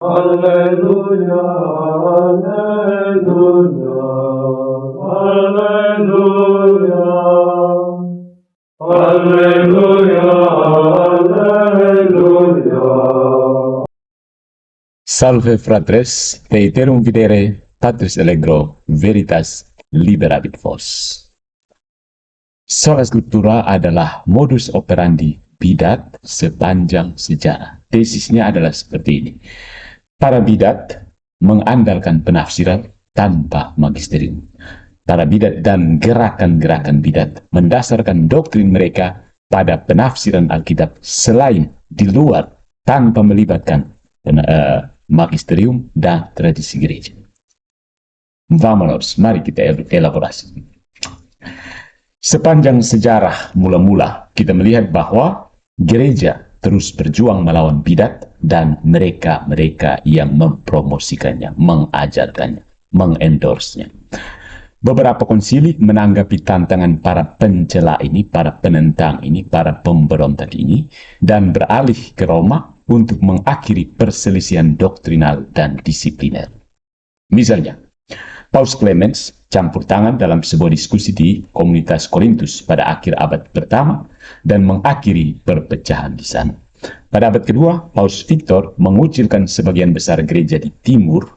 Alleluia, Alleluia, Alleluia, Alleluia, Alleluia. Salve fratres, Deiterum videre, Patris Allegro, Veritas liberabit vos. Sola Scriptura adalah modus operandi bidat sepanjang sejarah. Tesisnya adalah seperti ini. Para bidat mengandalkan penafsiran tanpa magisterium. Para bidat dan gerakan-gerakan bidat mendasarkan doktrin mereka pada penafsiran Alkitab selain di luar tanpa melibatkan magisterium dan tradisi gereja. Vamonos, mari kita elaborasi. Sepanjang sejarah mula-mula kita melihat bahwa gereja terus berjuang melawan bidat dan mereka-mereka yang mempromosikannya, mengajarkannya, mengendorse-nya. Beberapa konsili menanggapi tantangan para pencela ini, para penentang ini, para pemberontak ini, dan beralih ke Roma untuk mengakhiri perselisihan doktrinal dan disipliner. Misalnya, Paus Clemens campur tangan dalam sebuah diskusi di komunitas Korintus pada akhir abad pertama dan mengakhiri perpecahan di sana. Pada abad kedua, Paus Victor mengucilkan sebagian besar gereja di timur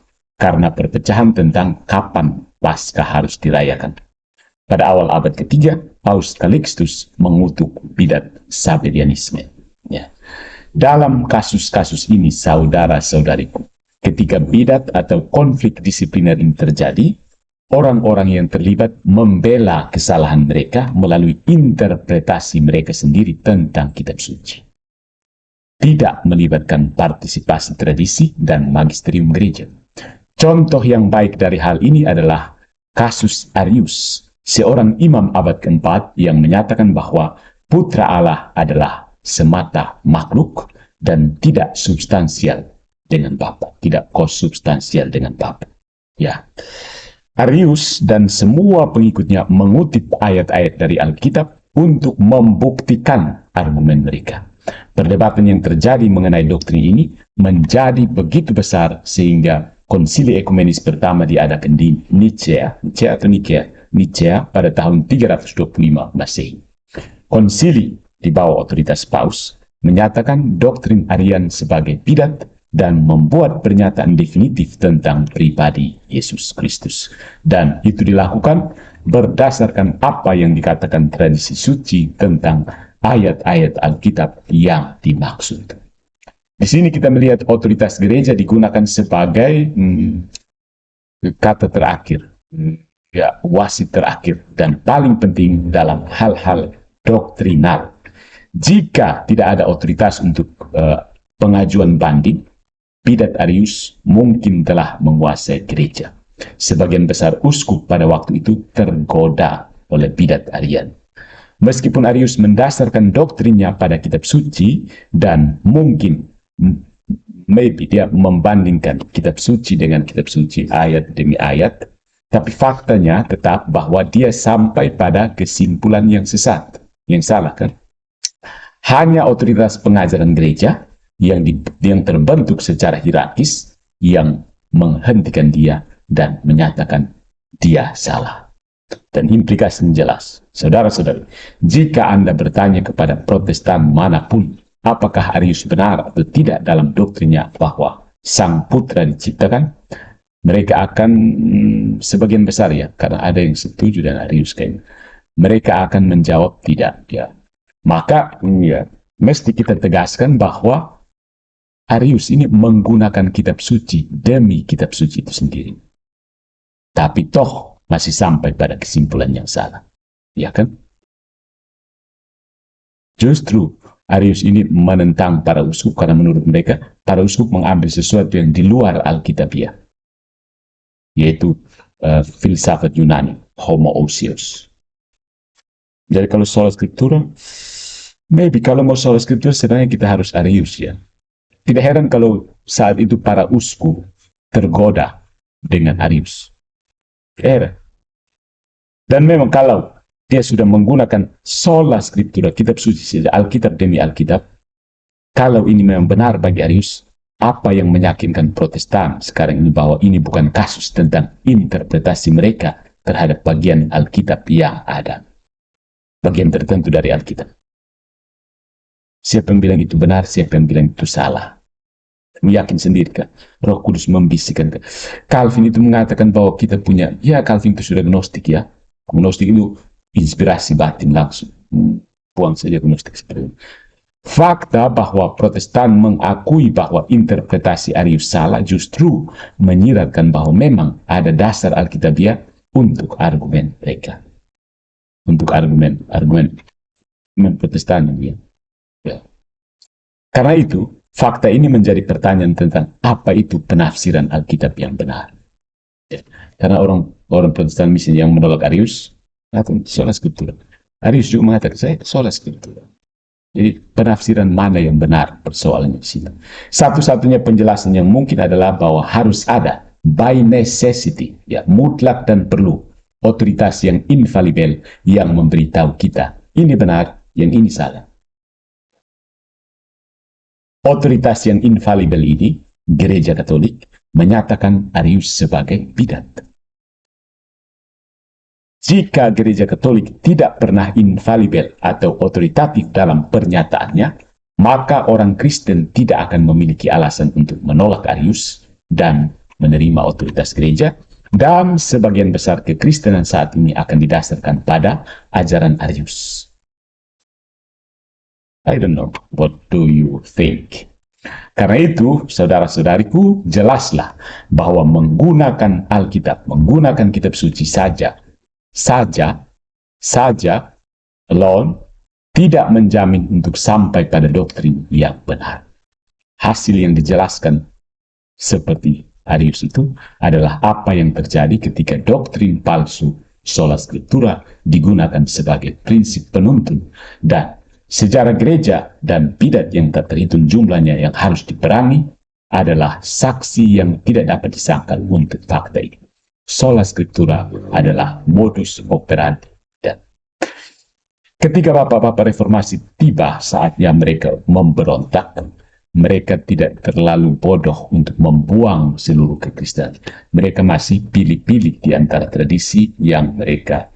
karena perpecahan tentang kapan Paskah harus dirayakan. Pada awal abad ketiga, Paus Calixtus mengutuk bidat Sabellianisme. Ya. Dalam kasus-kasus ini, saudara-saudariku, ketika bidat atau konflik disipliner ini terjadi, orang-orang yang terlibat membela kesalahan mereka melalui interpretasi mereka sendiri tentang kitab suci. Tidak melibatkan partisipasi tradisi dan magisterium gereja. Contoh yang baik dari hal ini adalah kasus Arius, seorang imam abad keempat yang menyatakan bahwa putra Allah adalah semata makhluk dan tidak substansial dengan Bapa, tidak konsubstansial dengan Bapa. Ya. Arius dan semua pengikutnya mengutip ayat-ayat dari Alkitab untuk membuktikan argumen mereka. Perdebatan yang terjadi mengenai doktrin ini menjadi begitu besar sehingga konsili ekumenis pertama diadakan di Nicea pada tahun 325 Masehi. Konsili di bawah otoritas Paus menyatakan doktrin Arian sebagai bidat dan membuat pernyataan definitif tentang pribadi Yesus Kristus. Dan itu dilakukan berdasarkan apa yang dikatakan tradisi suci tentang ayat-ayat Alkitab yang dimaksud. Di sini kita melihat otoritas gereja digunakan sebagai kata terakhir, ya, wasit terakhir dan paling penting dalam hal-hal doktrinal. Jika tidak ada otoritas untuk pengajuan banding, bidat Arius mungkin telah menguasai gereja. Sebagian besar uskup pada waktu itu tergoda oleh bidat Arian. Meskipun Arius mendasarkan doktrinnya pada kitab suci dan mungkin maybe dia membandingkan kitab suci dengan kitab suci ayat demi ayat, tapi faktanya tetap bahwa dia sampai pada kesimpulan yang sesat, yang salah kan? Hanya otoritas pengajaran gereja yang terbentuk secara hierarkis yang menghentikan dia dan menyatakan dia salah. Dan implikasinya jelas. Saudara-saudari, jika Anda bertanya kepada Protestan manapun, apakah Arius benar atau tidak dalam doktrinnya bahwa Sang Putra diciptakan, mereka akan sebagian besar ya, karena ada yang setuju dengan Arius kayaknya, mereka akan menjawab tidak ya. Maka ya, mesti kita tegaskan bahwa Arius ini menggunakan kitab suci demi kitab suci itu sendiri. Tapi toh masih sampai pada kesimpulan yang salah. Ya kan? Justru Arius ini menentang para uskup karena menurut mereka para uskup mengambil sesuatu yang di luar Alkitabiah, yaitu filsafat Yunani, homoousios. Jadi kalau soal Scriptura, maybe kalau mau soal Scriptura sebenarnya kita harus Arius ya. Tidak heran kalau saat itu para uskup tergoda dengan Arius. Heran. Dan memang kalau dia sudah menggunakan sola Scriptura, kitab suci, Alkitab demi Alkitab, kalau ini memang benar bagi Arius, apa yang meyakinkan Protestan sekarang ini bahwa ini bukan kasus tentang interpretasi mereka terhadap bagian Alkitab yang ada. Bagian tertentu dari Alkitab. Siapa yang bilang itu benar, siapa yang bilang itu salah. Yakin sendiri kan? Roh Kudus membisikkan. Calvin itu mengatakan bahwa kita punya, ya Calvin itu sudah gnostik ya. Gnostik itu inspirasi batin langsung. Buang saja gnostik seperti itu. Fakta bahwa Protestan mengakui bahwa interpretasi Arius salah justru menyiratkan bahwa memang ada dasar Alkitabiah untuk argumen mereka. Untuk argumen Protestan ya. Karena itu, fakta ini menjadi pertanyaan tentang apa itu penafsiran Alkitab yang benar. Ya. Karena orang Protestan misalnya yang menolak Arius, atau sola scriptura. Arius juga mengatakan saya sola scriptura. Jadi penafsiran mana yang benar persoalannya di sini. Satu-satunya penjelasan yang mungkin adalah bahwa harus ada by necessity, ya mutlak dan perlu otoritas yang infalibel yang memberitahu kita ini benar, yang ini salah. Otoritas yang infalibel ini, Gereja Katolik menyatakan Arius sebagai bidat. Jika Gereja Katolik tidak pernah infalibel atau otoritatif dalam pernyataannya, maka orang Kristen tidak akan memiliki alasan untuk menolak Arius dan menerima otoritas gereja, dan sebagian besar kekristenan saat ini akan didasarkan pada ajaran Arius. I don't know, what do you think? Karena itu, saudara-saudariku, jelaslah bahwa menggunakan Alkitab, menggunakan kitab suci saja alone tidak menjamin untuk sampai pada doktrin yang benar. Hasil yang dijelaskan seperti Arius itu adalah apa yang terjadi ketika doktrin palsu sola scriptura digunakan sebagai prinsip penuntun, dan sejarah gereja dan bidat yang tak terhitung jumlahnya yang harus diperangi adalah saksi yang tidak dapat disangkal untuk fakta ini. Sola scriptura adalah modus operandi. Dan ketika bapak-bapak reformasi tiba saatnya mereka memberontak, mereka tidak terlalu bodoh untuk membuang seluruh kekristenan. Mereka masih pilih-pilih di antara tradisi yang mereka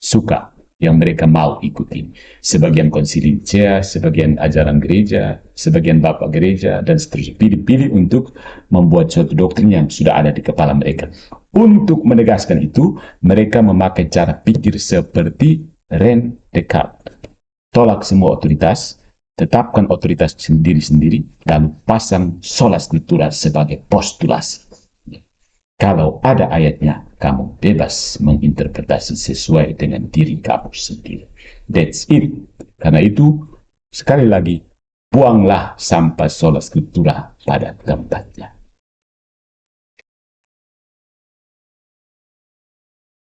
suka, yang mereka mau ikuti. Sebagian konsili Nicea, sebagian ajaran gereja, sebagian bapak gereja, dan seterusnya. Pilih-pilih untuk membuat suatu doktrin yang sudah ada di kepala mereka. Untuk menegaskan itu, mereka memakai cara pikir seperti René Descartes. Tolak semua otoritas, tetapkan otoritas sendiri-sendiri, lalu pasang sola scriptura sebagai postulasi. Kalau ada ayatnya, kamu bebas menginterpretasi sesuai dengan diri kamu sendiri. That's it. Karena itu, sekali lagi, buanglah sampah sola scriptura pada tempatnya.